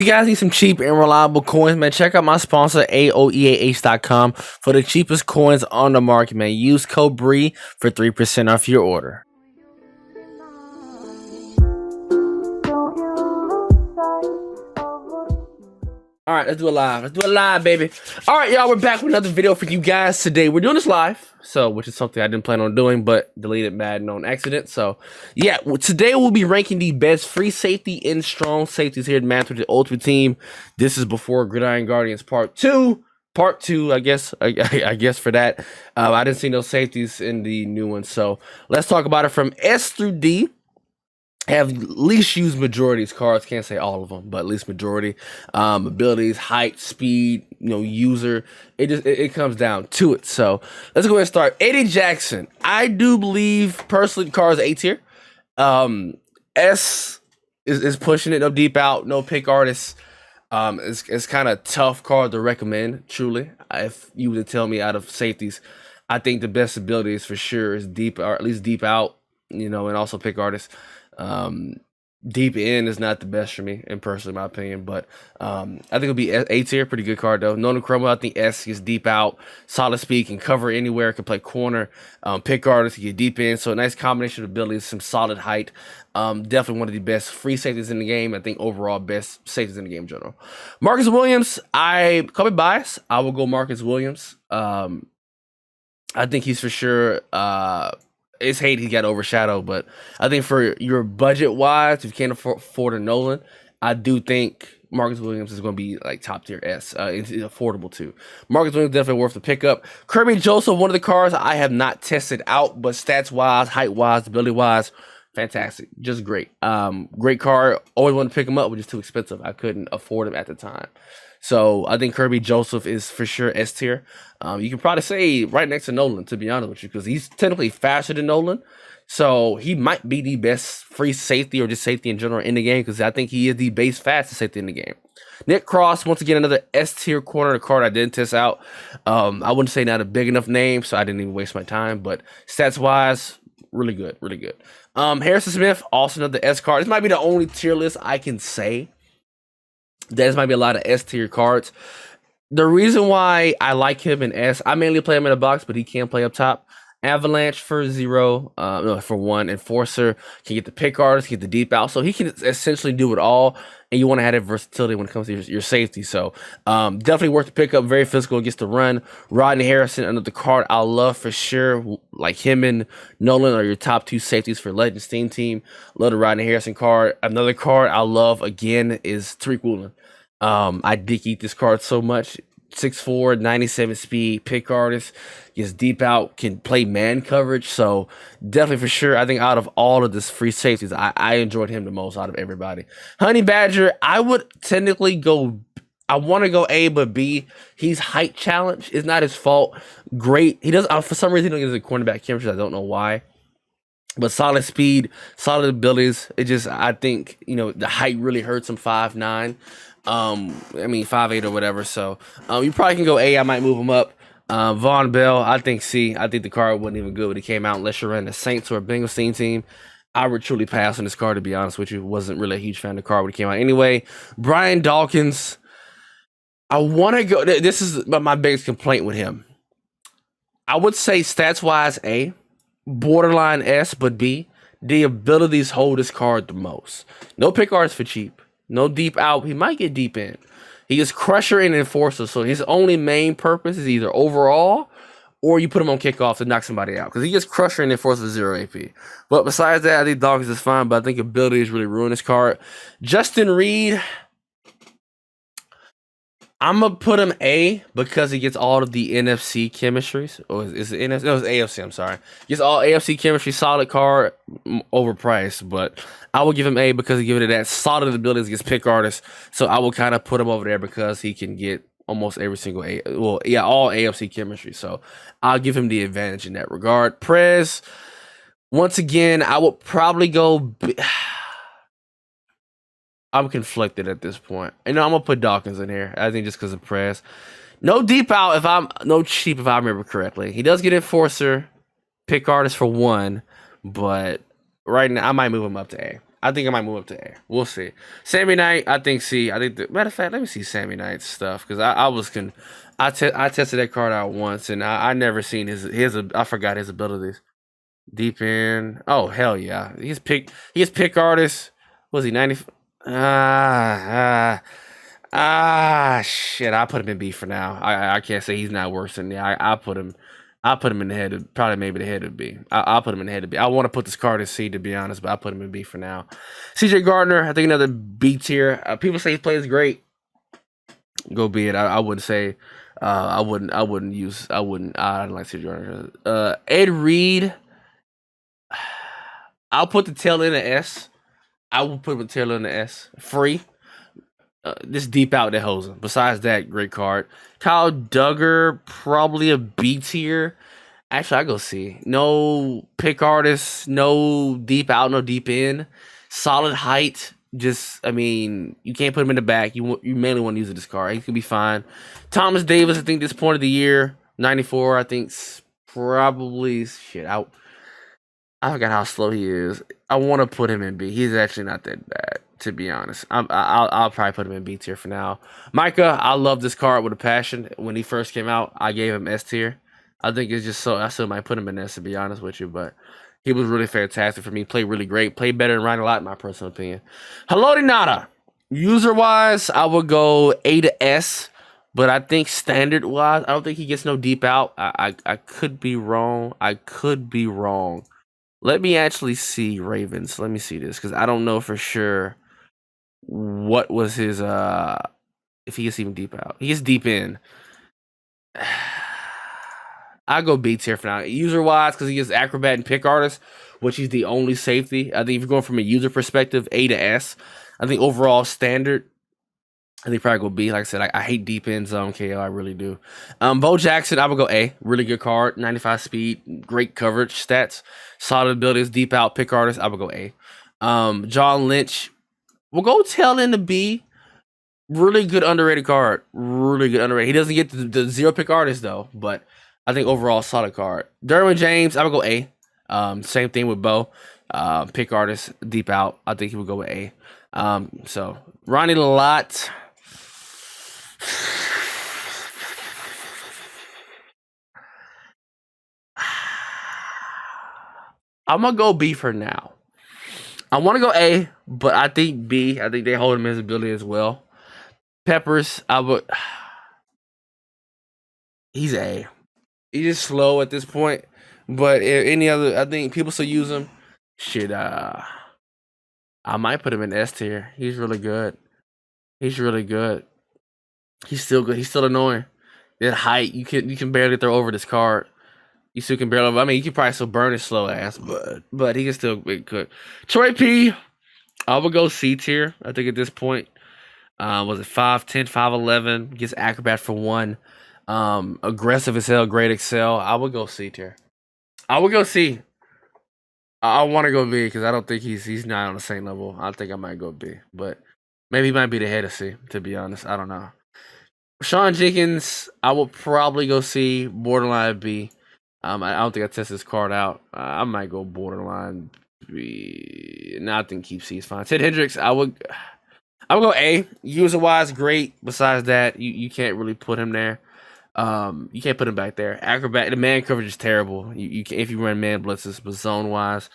you guys need some cheap and reliable coins, man, check out my sponsor, AOEAH.com, for the cheapest coins on the market, man. Use code BREE for 3% off your order. All right, let's do it live. Let's do it live, baby. All right, y'all, we're back with another video for you guys today. We're doing this live, which is something I didn't plan on doing, but deleted Madden on accident. So, yeah, today we'll be ranking the best free safety and strong safeties here at Madden with the Ultimate Team. This is before Gridiron Guardians Part 2. Part 2, I guess. I guess for that. I didn't see no safeties in the new one, so let's talk about it from S through D. Have at least used majority of these cards. Can't say all of them, but at least majority. Abilities, height, speed, user. It comes down to it. So let's go ahead and start. Eddie Jackson. I do believe personally the card is A tier. S is pushing it. No deep out. No pick artists. It's kind of tough card to recommend. Truly, if you were to tell me out of safeties, I think the best abilities for sure is deep, or at least deep out. And also pick artists. Deep in is not the best for me, in personally, my opinion, but I think it'll be A tier. Pretty good card though. Known to crumble. I think S is deep out, solid speed, can cover anywhere, can play corner, pick artist, can get deep in. So a nice combination of abilities, some solid height. Definitely one of the best free safeties in the game. I think overall best safeties in the game in general. Marcus Williams, I call me biased. I will go Marcus Williams. I think he's for sure. It's hate he got overshadowed, but I think for your budget wise, if you can't afford a Nolan, I do think Marcus Williams is going to be like top tier S. It's affordable too. Marcus Williams definitely worth the pickup. Kirby Joseph, one of the cards I have not tested out, but stats wise, height wise, ability wise, fantastic, just great. Great card. Always wanted to pick him up, but just too expensive. I couldn't afford him at the time. So I think Kirby Joseph is for sure S tier. You can probably say right next to Nolan, to be honest with you, because he's technically faster than Nolan. So he might be the best free safety or just safety in general in the game, because I think he is the base fastest safety in the game. Nick Cross, once again, another S tier corner, the card I didn't test out. I wouldn't say not a big enough name, so I didn't even waste my time. But stats wise, really good, really good. Harrison Smith, also another S card. This might be the only tier list I can say. There's might be a lot of S tier cards. The reason why I like him in S, I mainly play him in a box, but he can play up top. Avalanche for 0, no, for 1. Enforcer can get the pick artist, get the deep out, so he can essentially do it all. And you want to have that versatility when it comes to your safety. So definitely worth the pickup. Very physical, gets to run. Rodney Harrison, another card I love for sure. Like him and Nolan are your top 2 safeties for Legends team. Love the Rodney Harrison card. Another card I love again is Tariq Woolen. I dig eat this card so much. 6'4", 97 speed, pick artist, gets deep out, can play man coverage. So definitely for sure, I think out of all of this free safeties, I enjoyed him the most out of everybody. Honey Badger, I would technically go, I want to go A, but B, he's height challenge. It's not his fault. Great. He does, for some reason, he don't get the cornerback chemistry. I don't know why. But solid speed, solid abilities. It just, I think, the height really hurts him, 5'9". I mean 5'8" or whatever. So you probably can go A. I might move him up. Von Bell, I think C. I think the card wasn't even good when he came out unless you're running the Saints or a Bengals team. I would truly pass on this card, to be honest with you. Wasn't really a huge fan of the card when it came out. Anyway, Brian Dawkins, I want to go. This is my biggest complaint with him. I would say stats wise A, borderline S, but B. The abilities hold this card the most. No pick arts for cheap. No deep out. He might get deep in. He is crusher and enforcer. So his only main purpose is either overall or you put him on kickoff to knock somebody out. Because he gets crusher and enforcer with 0 AP. But besides that, I think Dawkins is fine. But I think abilities really ruin this card. Justin Reed, I'm going to put him A because he gets all of the NFC chemistries. Or is it NFC? No, it's AFC, I'm sorry. Gets all AFC chemistry, solid card, overpriced. But I will give him A because he gives it that solid abilities against pick artists. So I will kind of put him over there because he can get almost every single A. Well, yeah, all AFC chemistry. So I'll give him the advantage in that regard. Prez, once again, I would probably go B. I'm conflicted at this point. I'm gonna put Dawkins in here. I think just because of Prez. No deep out no cheap if I remember correctly. He does get enforcer, pick artist for 1, but right now I might move him up to A. I think I might move up to A. We'll see. Sammy Knight, I think C. I think matter of fact, let me see Sammy Knight's stuff because I tested that card out once and I never seen I forgot his abilities. Deep in. Oh hell yeah. He's pick artist. Was he 90? Ah, shit. I put him in B for now. I can't say he's not worse than me. I put him in the head of probably maybe the head of B. I'll put him in the head of B. I want to put this card in C to be honest, but I put him in B for now. CJ Gardner, I think another B tier. People say he plays great. Go be it. I wouldn't say I wouldn't I don't like CJ Gardner. Ed Reed. I'll put the tail in the S. I will put the tail in the S. Free. Just deep out that hosen. Besides that, great card. Kyle Duggar, probably a B tier. Actually, I go C. No pick artist, no deep out, no deep in. Solid height. Just, I mean, you can't put him in the back. You mainly want to use this card. He could be fine. Thomas Davis, I think this point of the year, 94. I think probably shit out. I forgot how slow he is. I want to put him in B. He's actually not that bad, to be honest. I'll probably put him in B tier for now. Micah, I love this card with a passion. When he first came out, I gave him S tier. I think it's just so I still might put him in S to be honest with you, but he was really fantastic for me. Played really great. Played better than Ryan a lot, in my personal opinion. Hello, Nada. User wise, I would go A to S. But I think standard wise, I don't think he gets no deep out. I could be wrong. I could be wrong. Let me actually see Ravens. Let me see this because I don't know for sure what was his if he gets even deep out. He gets deep in. I go B tier for now. User wise, because he gets acrobat and pick artist, which he's the only safety. I think if you're going from a user perspective, A to S. I think overall standard, I think probably go B. Like I said, I hate deep in zone KO. I really do. Bo Jackson, I would go A. Really good card. 95 speed. Great coverage stats. Solid abilities. Deep out. Pick artist. I would go A. John Lynch. We'll go tail into B. Really good underrated card. Really good underrated. He doesn't get the zero pick artist though, but I think overall solid card. Derwin James, I would go A. Same thing with Bo. Pick artist. Deep out. I think he would go with A. So Ronnie Lott. I'm gonna go B for now. I want to go A, but I think B. I think they hold him his ability as well. Peppers, I would. He's A. He's just slow at this point, but any other, I think people still use him. Shit, I might put him in S tier. He's really good. He's really good. He's still good. He's still annoying. That height, you can barely throw over this card. You still can barely. I mean, you can probably still burn his slow ass, but he can still be good. Troy P. I would go C tier. I think at this point, was it 5'10", 5'11", gets acrobat for 1. Aggressive as hell, great excel. I would go C tier. I would go C. I want to go B because I don't think he's not on the same level. I think I might go B, but maybe he might be the head of C. To be honest, I don't know. Sean Jenkins, I will probably go C, borderline B. I don't think I tested this card out. I might go borderline B. No, I think keep C is fine. Ted Hendricks, I would go A. User wise, great. Besides that, you can't really put him there. You can't put him back there. Acrobat, the man coverage is terrible. You can, if you run man blitzes, but zone wise,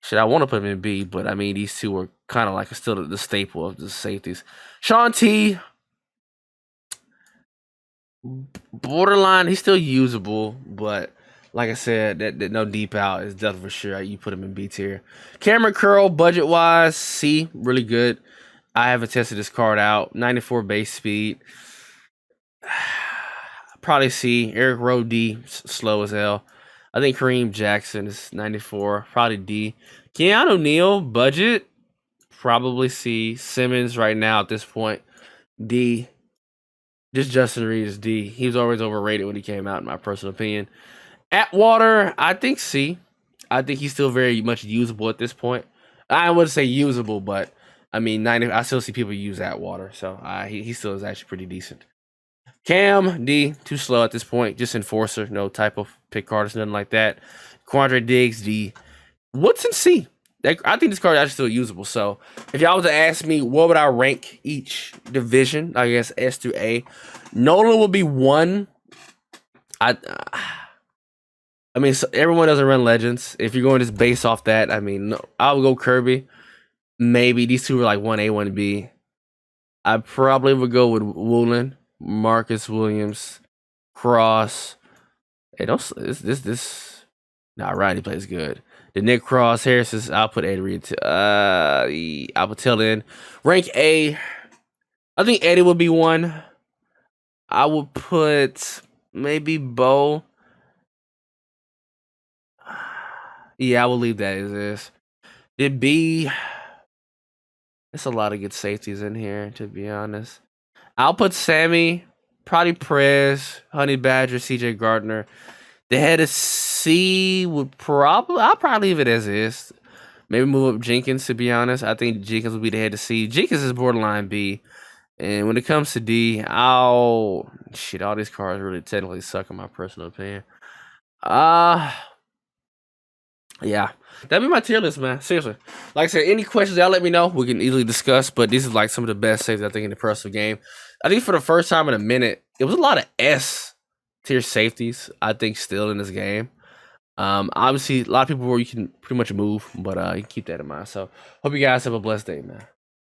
shit, I want to put him in B, but I mean these two are kind of like still the staple of the safeties. Sean T. Borderline, he's still usable, but like I said, that no deep out is definitely for sure. You put him in B tier. Cameron Curl, budget wise, C, really good. I haven't tested this card out. 94 base speed. Probably C. Eric Rowe, D, slow as hell. I think Kareem Jackson is 94. Probably D. Keanu Neal, budget, probably C. Simmons right now at this point, D. Just Justin Reed is D. He was always overrated when he came out, in my personal opinion. Atwater, I think C. I think he's still very much usable at this point. I wouldn't say usable, but I mean, I still see people use Atwater, so he still is actually pretty decent. Cam, D, too slow at this point. Just enforcer, no type of pick artist, nothing like that. Quandre Diggs, D. Woodson, C. I think this card is actually still usable. So if y'all was to ask me what would I rank each division, I guess S through A, Nolan would be 1. I mean, so everyone doesn't run Legends. If you're going just based off that, I mean, no, I would go Kirby. Maybe these two are like 1A, 1B. I probably would go with Woolen, Marcus Williams, Cross. Hey, don't this. Nah, Riley plays good. The Nick Cross, Harris's. I'll put Eddie Reed to. I'll put Tail in. Rank A. I think Eddie would be 1. I would put maybe Bo. Yeah, I will leave that as is. Did B. There's a lot of good safeties in here, to be honest. I'll put Sammy, probably Prez, Honey Badger, CJ Gardner. The head of C would I'll probably leave it as is. Maybe move up Jenkins, to be honest. I think Jenkins would be the head of C. Jenkins is borderline B. And when it comes to D, all these cards really technically suck in my personal opinion. Yeah, that'd be my tier list, man. Seriously. Like I said, any questions, y'all let me know. We can easily discuss. But these are like some of the best saves I think in the personal game. I think for the first time in a minute, it was a lot of S tier safeties. I think still in this game. Obviously, a lot of people where you can pretty much move, but you can keep that in mind. So, hope you guys have a blessed day, man.